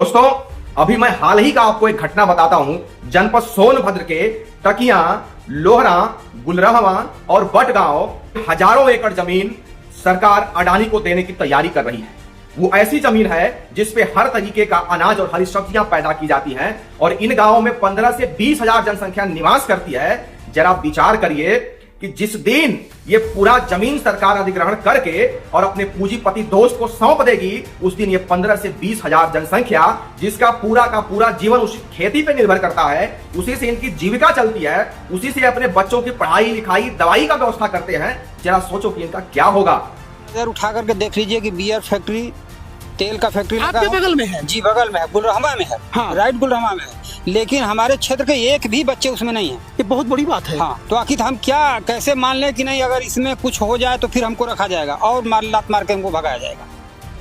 दोस्तों, अभी मैं हाल ही का आपको एक घटना बताता हूं। जनपद सोनभद्र के टकिया, लोहरा, गुलरहवा और बटगांव हजारों एकड़ जमीन सरकार अडानी को देने की तैयारी कर रही है। वो ऐसी जमीन है जिसपे हर तरीके का अनाज और हरी सब्जियां पैदा की जाती हैं और इन गांवों में 15 से 20 हजार जनसंख्या निवास करती है। जरा विचार करिए कि जिस दिन ये पूरा जमीन सरकार अधिग्रहण करके और अपने पूंजीपति दोस्त को सौंप देगी, उस दिन ये 15 से 20 हजार जनसंख्या, जिसका पूरा का पूरा जीवन उस खेती पे निर्भर करता है, उसी से इनकी जीविका चलती है, उसी से अपने बच्चों की पढ़ाई लिखाई दवाई का व्यवस्था करते हैं। जरा सोचो कि इनका क्या होगा। इधर उठा करके देख लीजिए कि बियर फैक्ट्री, तेल का फैक्ट्री लगा आपके बगल में है? जी बगल में है, गुलरहमा में है। हाँ। राइट, गुलरहमा में है, लेकिन हमारे क्षेत्र के एक भी बच्चे उसमें नहीं है। ये बहुत बड़ी बात है। हाँ, तो आखिर हम क्या कैसे मान लें कि नहीं, अगर इसमें कुछ हो जाए तो फिर हमको रखा जाएगा और लात मार के हमको भगाया जाएगा।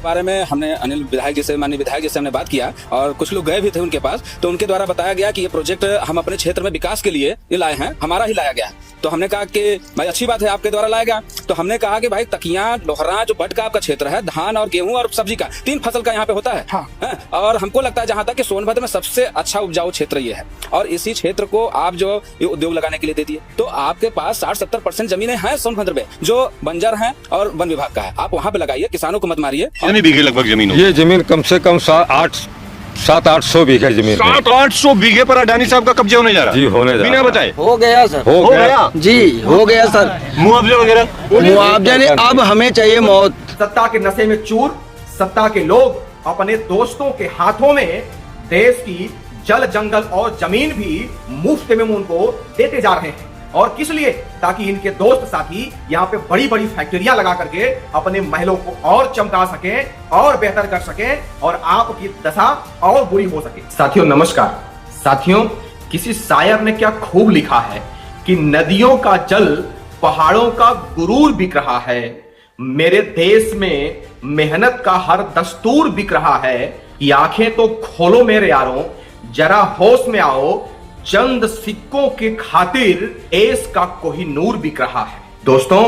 बारे में हमने अनिल विधायक जी से, माननीय विधायक जी से हमने बात किया और कुछ लोग गए भी थे उनके पास, तो उनके द्वारा बताया गया कि ये प्रोजेक्ट हम अपने क्षेत्र में विकास के लिए ये लाए हैं, हमारा ही लाया गया है। तो हमने कहा कि भाई अच्छी बात है, आपके द्वारा लाया गया। तो हमने कहा कि भाई तकिया, लोहरा जो बट का आपका क्षेत्र है, धान और गेहूं और सब्जी का 3 फसल का यहाँ पे होता है। हाँ। और हमको लगता है जहाँ तक कि सोनभद्र में सबसे अच्छा उपजाऊ क्षेत्र ये है और इसी क्षेत्र को आप जो ये उद्योग लगाने के लिए दे दिए, तो आपके पास 60-70% जमीनें हैं सोनभद्र में जो बंजर हैं और वन विभाग का है। आप वहाँ पे लगाइए, किसानों को मत मारिए। कितने बीघे लगभग जमीन हो? ये जमीन कम से कम 700-800 बीघे जमीन है। 700-800 बीघे पर अडानी साहब का कब्जा होने जा रहा है। जी होने जा रहा बिना है। बताए हो गया सर, हो गया जी हो गया सर। मुआवजा वगैरह मुआवजा ने अब हमें चाहिए मौत। सत्ता के नशे में चूर सत्ता के लोग अपने दोस्तों के हाथों में देश की जल, जंगल और जमीन भी मुफ्त में उनको देते जा रहे हैं। और किस लिए? ताकि इनके दोस्त साथी यहाँ पे बड़ी बड़ी फैक्ट्रियां लगा करके अपने महलों को और चमका सकें और बेहतर कर सकें और आपकी दशा और बुरी हो सके। साथियों नमस्कार। साथियों, किसी शायर ने क्या खूब लिखा है कि नदियों का जल पहाड़ों का गुरूर बिक रहा है, मेरे देश में मेहनत का हर दस्तूर बिक रहा है। कि आंखें तो खोलो मेरे यारों, जरा होश में आओ, चंद सिक्कों के खातिर देश का कोहिनूर बिक रहा है। दोस्तों,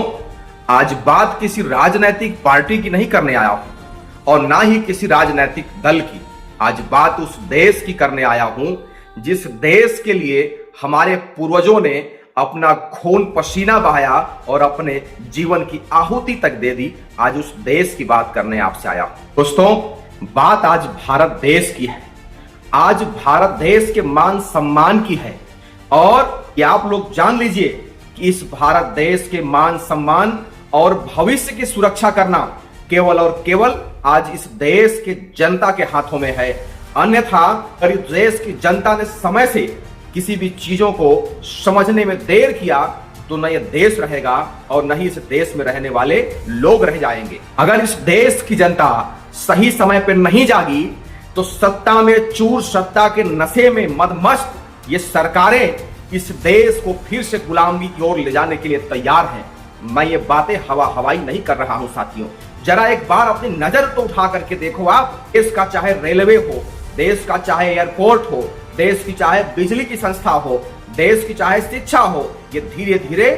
आज बात किसी राजनीतिक पार्टी की नहीं करने आया हूं और ना ही किसी राजनीतिक दल की। आज बात उस देश की करने आया हूं जिस देश के लिए हमारे पूर्वजों ने अपना खून पसीना बहाया और अपने जीवन की आहुति तक दे दी। आज उस देश की बात करने आपसे आया हूं। दोस्तों, बात आज भारत देश की है। आज भारत देश के मान सम्मान की है और ये आप लोग जान लीजिए कि इस भारत देश के मान सम्मान और भविष्य की सुरक्षा करना केवल और केवल आज इस देश के जनता के हाथों में है। अन्यथा अगर इस देश की जनता ने समय से किसी भी चीजों को समझने में देर किया तो न यह देश रहेगा और न ही इस देश में रहने वाले लोग रह जाएंगे। अगर इस देश की जनता सही समय पर नहीं जागी तो सत्ता में चूर, सत्ता के नशे में मदमस्त ये सरकारें इस देश को फिर से गुलामी की ओर ले जाने के लिए तैयार हैं। मैं ये बातें हवाई नहीं कर रहा हूं साथियों। जरा एक बार अपनी नजर तो उठा करके देखो आप। देश का चाहे रेलवे हो, देश का चाहे एयरपोर्ट हो, देश की चाहे बिजली की संस्था हो, देश की चाहे शिक्षा हो, ये धीरे धीरे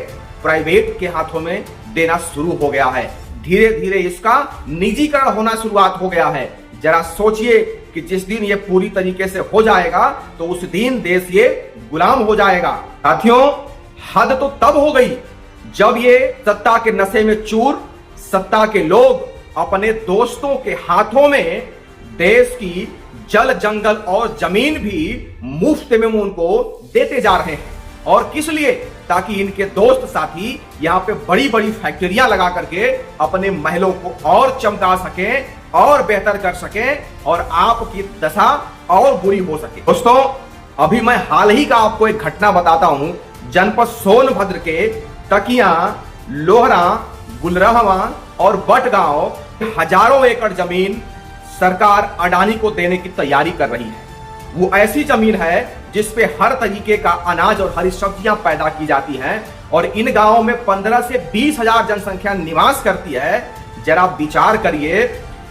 प्राइवेट के हाथों में देना शुरू हो गया है। धीरे धीरे इसका निजीकरण होना शुरुआत हो गया है। जरा सोचिए कि जिस दिन ये पूरी तरीके से हो जाएगा तो उस दिन देश ये गुलाम हो जाएगा। साथियों, हद तो तब हो गई जब ये सत्ता के नशे में चूर सत्ता के लोग अपने दोस्तों के हाथों में देश की जल, जंगल और जमीन भी मुफ्त में उनको देते जा रहे हैं। और किस लिए? ताकि इनके दोस्त साथी यहाँ पे बड़ी बड़ी फैक्ट्रियां लगा करके अपने महलों को और चमका सकें और बेहतर कर सकें और आपकी दशा और बुरी हो सके। दोस्तों, अभी मैं हाल ही का आपको एक घटना बताता हूं। जनपद सोनभद्र के टकिया, लोहरा, गुलरहवा और बटगांव हजारों एकड़ जमीन सरकार अडानी को देने की तैयारी कर रही है। वो ऐसी जमीन है जिसपे हर तरीके का अनाज और हरी सब्जियां पैदा की जाती हैं और इन गांवों में 15 से 20 हजार जनसंख्या निवास करती है। जरा विचार करिए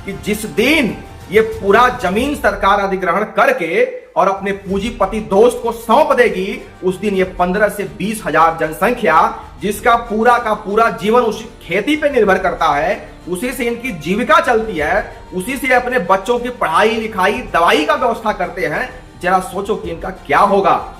कि जिस दिन ये पूरा जमीन सरकार अधिग्रहण करके और अपने पूंजीपति दोस्त को सौंप देगी, उस दिन ये 15 से 20 हजार जनसंख्या जिसका पूरा का पूरा जीवन उस खेती पे निर्भर करता है, उसी से इनकी जीविका चलती है, उसी से अपने बच्चों की पढ़ाई लिखाई दवाई का व्यवस्था करते हैं। जरा सोचो कि इनका क्या होगा।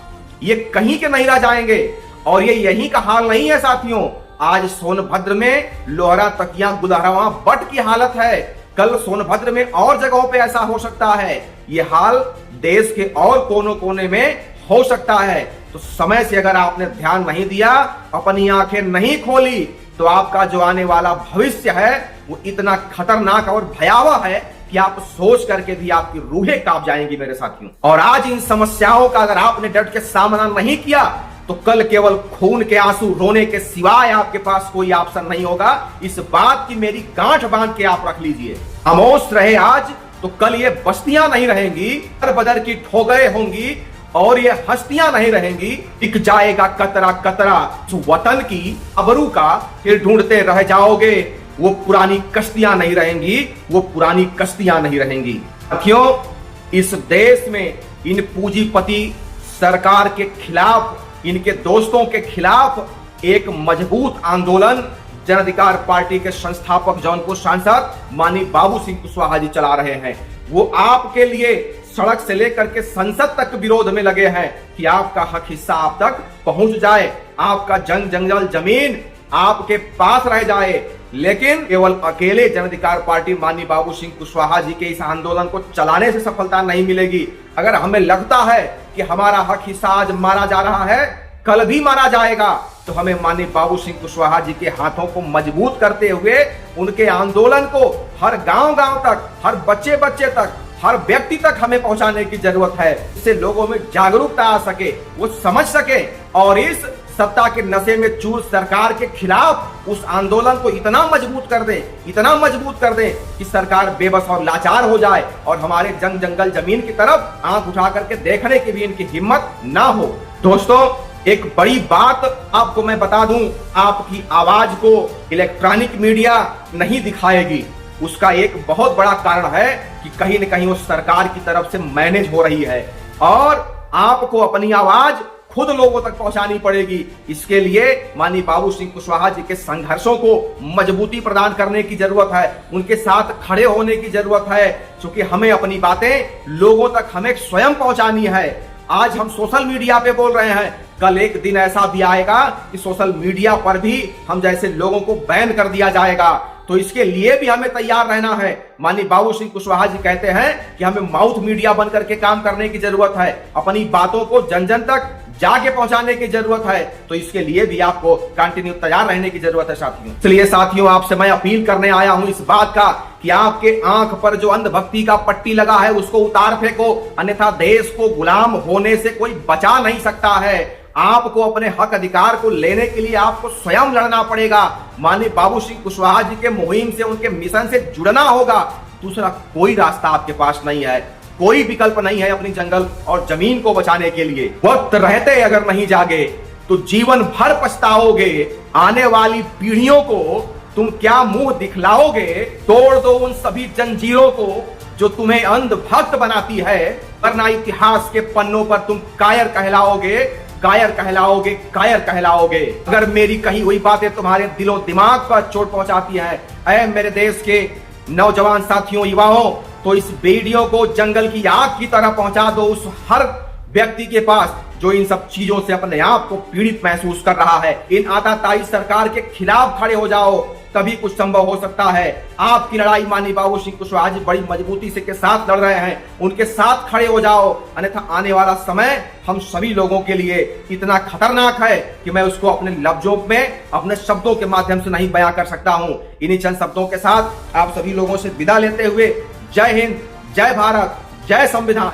ये कहीं के नहीं रह जाएंगे। और ये यही का हाल नहीं है साथियों, आज सोनभद्र में लोहरा तकिया गुदहरवा बट की हालत है, कल सोनभद्र में और जगहों पे ऐसा हो सकता है। ये हाल देश के और कोनों कोने में हो सकता है। तो समय से अगर आपने ध्यान नहीं दिया, अपनी आंखें नहीं खोली, तो आपका जो आने वाला भविष्य है वो इतना खतरनाक और भयावह है कि आप सोच करके भी आपकी रूहें कांप जाएंगी मेरे साथियों। और आज इन समस्याओं का अगर आपने डट के सामना नहीं किया, तो कल केवल खून के आंसू रोने के सिवाय आपके पास कोई ऑप्शन नहीं होगा। इस बात की मेरी गांठ बांध के आप रख लीजिए। खामोश रहे आज, तो कल ये बस्तियां नहीं रहेंगी, दर बदर की ठोकरें होंगी और ये हस्तियां नहीं रहेंगी। दिख जाएगा कतरा कतरा वतन की अबरू का, फिर ढूंढते रह जाओगे। वो पुरानी कश्तियां नहीं रहेंगी, वो पुरानी कश्तियां नहीं रहेंगी। साथियों, इस देश में इन पूंजीपति सरकार के खिलाफ, इनके दोस्तों के खिलाफ एक मजबूत आंदोलन जन अधिकार पार्टी के संस्थापक जौनपुर सांसद माननीय बाबू सिंह कुशवाहा जी चला रहे हैं। वो आपके लिए सड़क से लेकर के संसद तक विरोध में लगे हैं कि आपका हक हिस्सा आप तक पहुंच जाए, आपका जंगल जमीन आपके पास रह जाए। लेकिन केवल अकेले जन अधिकार पार्टी माननीय बाबू सिंह कुशवाहा जी के इस आंदोलन को चलाने से सफलता नहीं मिलेगी। अगर हमें लगता है कि हमारा हक हिस्सा आज मारा जा रहा है, कल भी मारा जाएगा, तो हमें माननीय बाबू सिंह कुशवाहा जी के हाथों को मजबूत करते हुए उनके आंदोलन को हर गांव तक, हर बच्चे तक, हर व्यक्ति तक हमें पहुंचाने की जरूरत है। इससे लोगों में जागरूकता आ सके, वो समझ सके और इस सत्ता के नशे में चूर सरकार के खिलाफ उस आंदोलन को इतना मजबूत कर दें कि सरकार बेबस और लाचार हो जाए और हमारे जंगल जमीन की तरफ आंख उठा करके देखने की भी इनकी हिम्मत ना हो। दोस्तों, एक बड़ी बात आपको मैं बता दूं, आपकी आवाज को इलेक्ट्रॉनिक मीडिया नहीं दिखाएगी। उसका एक बहुत बड़ा कारण है कि कहीं न कहीं वो सरकार की तरफ से मैनेज हो रही है और आपको अपनी आवाज खुद लोगों तक पहुंचानी पड़ेगी। इसके लिए माननीय बाबू सिंह कुशवाहा जी के संघर्षों को मजबूती प्रदान करने की जरूरत है, उनके साथ खड़े होने की जरूरत है, क्योंकि हमें अपनी बातें लोगों तक हमें स्वयं पहुंचानी है। आज हम सोशल मीडिया पे बोल रहे हैं, कल एक दिन ऐसा भी आएगा कि सोशल मीडिया पर भी हम जैसे लोगों को बैन कर दिया जाएगा। तो इसके लिए भी हमें तैयार रहना है। माननीय बाबू सिंह कुशवाहा जी कहते हैं कि हमें माउथ मीडिया बन करके काम करने की जरूरत है, अपनी बातों को जन जन तक जाके पहुंचाने की जरूरत है। तो इसके लिए भी आपको कंटिन्यू तैयार रहने की जरूरत है साथियों। इसलिए साथियों, आपसे मैं अपील करने आया हूं इस बात का कि आपके आंख पर जो अंधभक्ति का पट्टी लगा है उसको उतार फेंको, अन्यथा देश को गुलाम होने से कोई बचा नहीं सकता है। आपको अपने हक अधिकार को लेने के लिए आपको स्वयं लड़ना पड़ेगा। माननीय बाबू सिंह कुशवाहा जी के मुहिम से, उनके मिशन से जुड़ना होगा। दूसरा कोई रास्ता आपके पास नहीं है, कोई विकल्प नहीं है अपनी जंगल और जमीन को बचाने के लिए। वक्त रहते अगर नहीं जागे तो जीवन भर पछताओगे। आने वाली पीढ़ियों को तुम क्या मुंह दिखलाओगे? तोड़ दो उन सभी जंजीरों को जो तुम्हें अंधभक्त बनाती है, वरना इतिहास के पन्नों पर तुम कायर कहलाओगे। अगर मेरी कही हुई बातें तुम्हारे दिलो दिमाग पर चोट पहुंचाती है, ऐ मेरे देश के नौजवान साथियों, युवाओं, तो इस वीडियो को जंगल की आग की तरह पहुंचा दो उस हर व्यक्ति के पास जो इन सब चीजों से अपने आप को पीड़ित महसूस कर रहा है। इन आताताई सरकार के खिलाफ खड़े हो जाओ, तभी कुछ संभव हो सकता है। आपकी लड़ाई माननीय बाबू सिंह कुशवाहा जी बड़ी मजबूती से के साथ लड़ रहे हैं, उनके साथ खड़े हो जाओ, अन्यथा आने वाला समय हम सभी लोगों के लिए इतना खतरनाक है कि मैं उसको अपने लफ्जों में, अपने शब्दों के माध्यम से नहीं बयां कर सकता हूं। इन्हीं चंद शब्दों के साथ आप सभी लोगों से विदा लेते हुए, जय हिंद, जय भारत, जय संविधान।